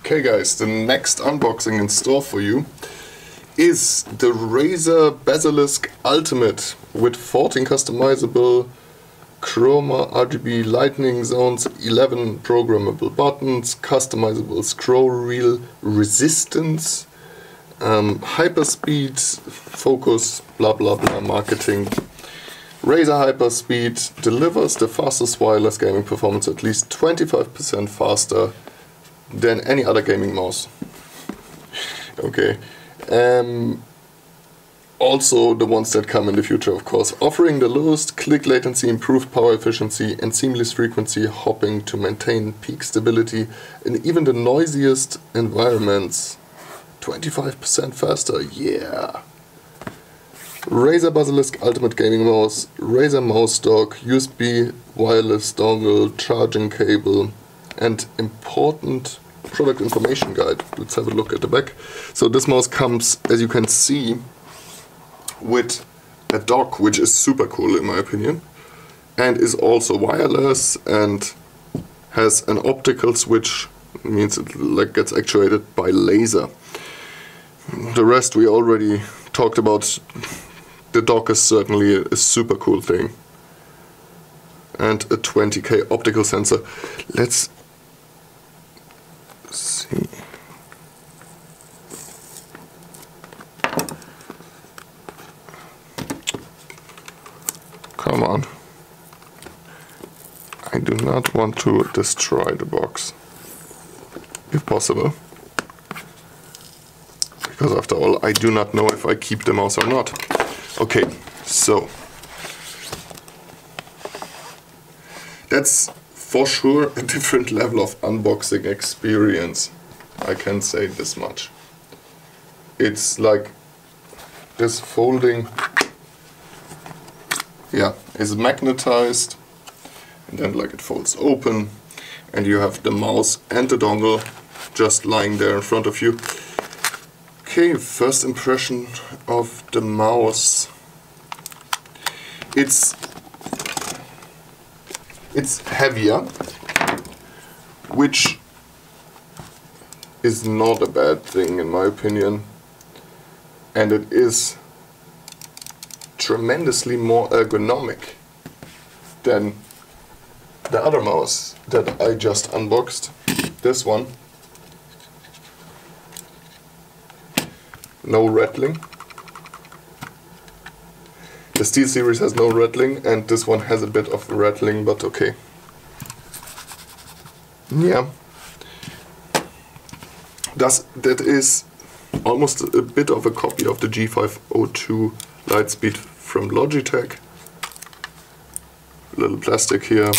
Okay guys, the next unboxing in store for you is the Razer Basilisk Ultimate with 14 customizable chroma RGB lightning zones, 11 programmable buttons, customizable scroll wheel resistance, hyperspeed, focus, blah blah blah marketing. Razer Hyperspeed delivers the fastest wireless gaming performance, at least 25% faster than any other gaming mouse. Okay. Also the ones that come in the future, of course, offering the lowest click latency, improved power efficiency and seamless frequency hopping to maintain peak stability in even the noisiest environments. 25% faster, yeah! Razer Basilisk Ultimate Gaming Mouse, Razer Mouse Dock, USB wireless dongle, charging cable, and important product information guide. Let's have a look at the back. So this mouse comes, as you can see, with a dock, which is super cool in my opinion, and is also wireless and has an optical switch, means it gets actuated by laser. The rest we already talked about. The dock is certainly a super cool thing. And a 20K optical sensor. Let's see. Come on. I do not want to destroy the box, if possible. Because after all, I do not know if I keep the mouse or not. Okay, so that's for sure a different level of unboxing experience. I can say this much. It's like this folding, yeah, is magnetized, and then like it folds open, and you have the mouse and the dongle just lying there in front of you. Okay, first impression of the mouse. It's heavier, which is not a bad thing in my opinion, and it is tremendously more ergonomic than the other mouse that I just unboxed. This one. No rattling. The Steel series has no rattling, and this one has a bit of rattling, but okay. Yeah. That is almost a bit of a copy of the G502 Lightspeed from Logitech. Little plastic here.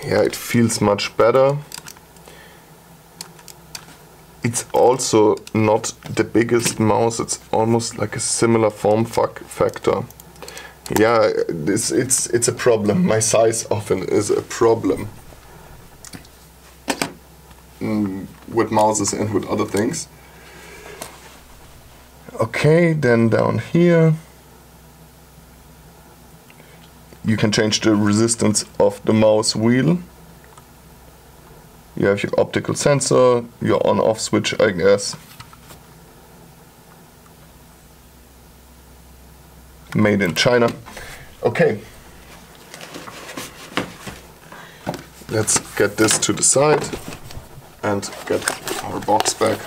Yeah, it feels much better. It's also not the biggest mouse, it's almost like a similar form factor. Yeah, it's a problem. My size often is a problem with mouses and with other things. Okay, then down here you can change the resistance of the mouse wheel. You have your optical sensor, your on-off switch, I guess. Made in China. Okay. Let's get this to the side and get our box back.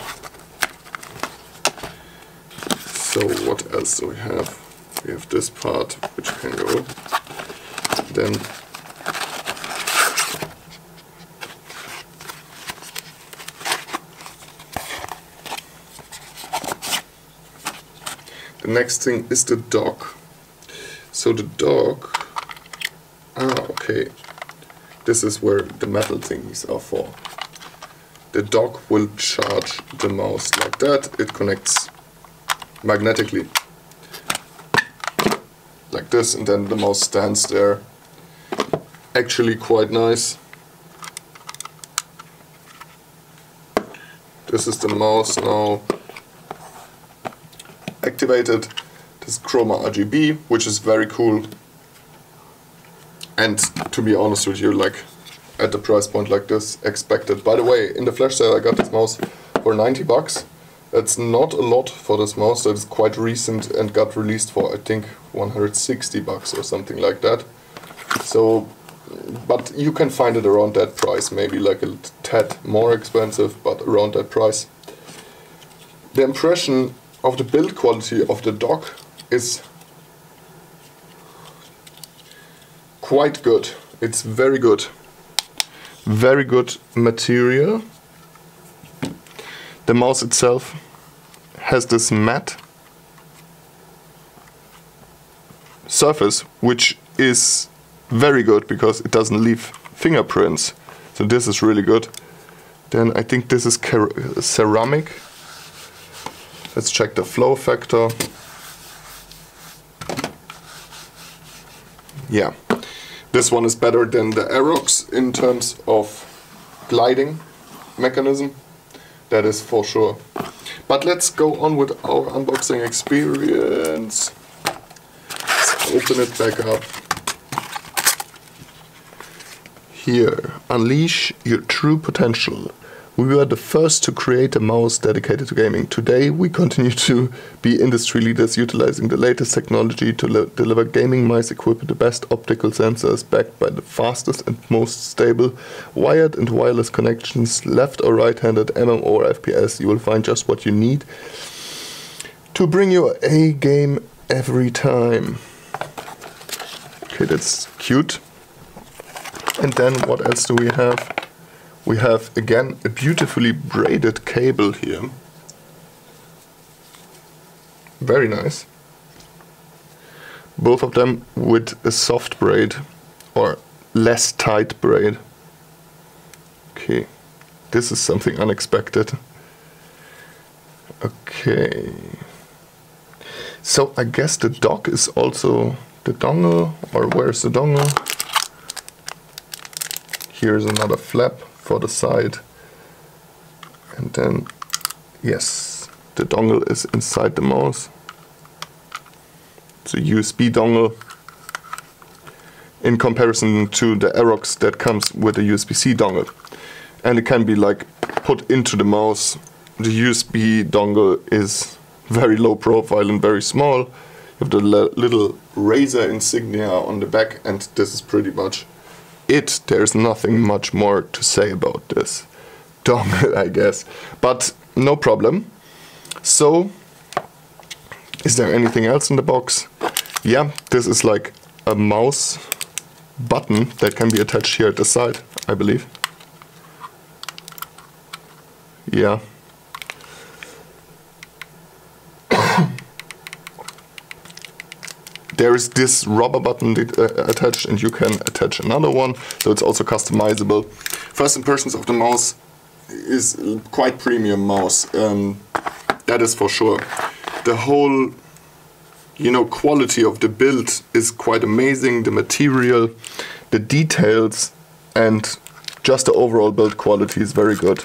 So what else do we have? We have this part which can go. Then the next thing is the dock. So the dock, okay, this is where the metal thingies are for. The dock will charge the mouse like that. It connects magnetically like this, and then the mouse stands there. Actually quite nice. This is the mouse now activated. This chroma RGB, which is very cool. And to be honest with you, like at the price point like this, expected. By the way, in the flash sale I got this mouse for 90 bucks. That's not a lot for this mouse, that is quite recent and got released for I think 160 bucks or something like that. So, but you can find it around that price, maybe like a tad more expensive, but around that price. The impression of the build quality of the dock is quite good. It's very good. Very good material. The mouse itself has this matte surface, which is very good because it doesn't leave fingerprints. So this is really good. Then I think this is ceramic. Let's check the flow factor. Yeah, this one is better than the Aerox in terms of gliding mechanism. That is for sure. But let's go on with our unboxing experience. Let's open it back up. Here, unleash your true potential. We were the first to create a mouse dedicated to gaming. Today we continue to be industry leaders utilizing the latest technology to deliver gaming mice equipped with the best optical sensors backed by the fastest and most stable wired and wireless connections, left or right-handed, MMO or FPS. You will find just what you need to bring your A game every time. Okay, that's cute. And then what else do we have? We have again a beautifully braided cable here. Very nice. Both of them with a soft braid or less tight braid. Okay, this is something unexpected. Okay. So I guess the dock is also the dongle, or where's the dongle? Here's another flap for the side, and then yes, the dongle is inside the mouse. It's a USB dongle in comparison to the Aerox that comes with a USB-C dongle, and it can be like put into the mouse. The USB dongle is very low profile and very small. You have the little Razer insignia on the back, and this is pretty much it. There's nothing much more to say about this dongle, I guess, but no problem. So, is there anything else in the box? Yeah, this is like a mouse button that can be attached here at the side, I believe. Yeah. There is this rubber button attached, and you can attach another one, so it's also customizable. First impressions of the mouse is quite premium mouse, that is for sure. The whole, you know, quality of the build is quite amazing, the material, the details, and just the overall build quality is very good.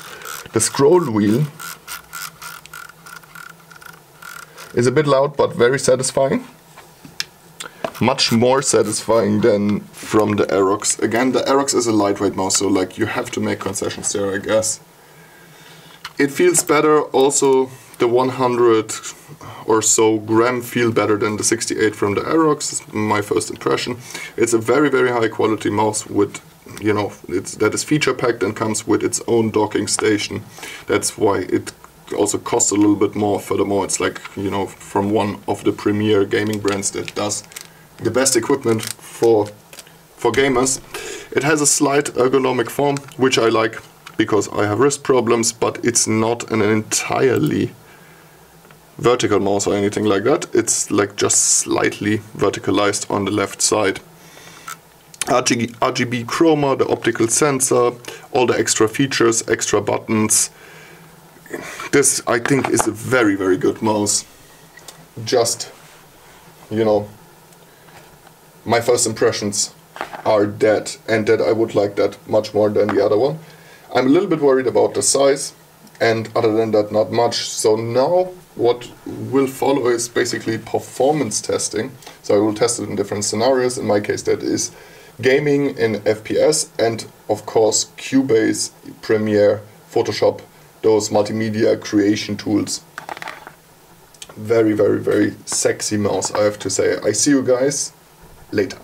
The scroll wheel is a bit loud but very satisfying. Much more satisfying than from the Aerox. Again, the Aerox is a lightweight mouse, so like you have to make concessions there, I guess. It feels better. Also, the 100 or so gram feel better than the 68 from the Aerox. Is my first impression. It's a very, very high quality mouse with, you know, that is feature packed and comes with its own docking station. That's why it also costs a little bit more. Furthermore, it's like, you know, from one of the premier gaming brands that does the best equipment for gamers. It has a slight ergonomic form, which I like because I have wrist problems, but it's not an entirely vertical mouse or anything like that. It's like just slightly verticalized on the left side. RGB chroma, the optical sensor, all the extra features, extra buttons. This, I think, is a very, very good mouse. Just, you know, my first impressions are that, and that I would like that much more than the other one. I'm a little bit worried about the size, and other than that, not much. So now what will follow is basically performance testing. So I will test it in different scenarios. In my case, that is gaming in FPS, and of course Cubase, Premiere, Photoshop, those multimedia creation tools. Very, very, very sexy mouse, I have to say. I see you guys later.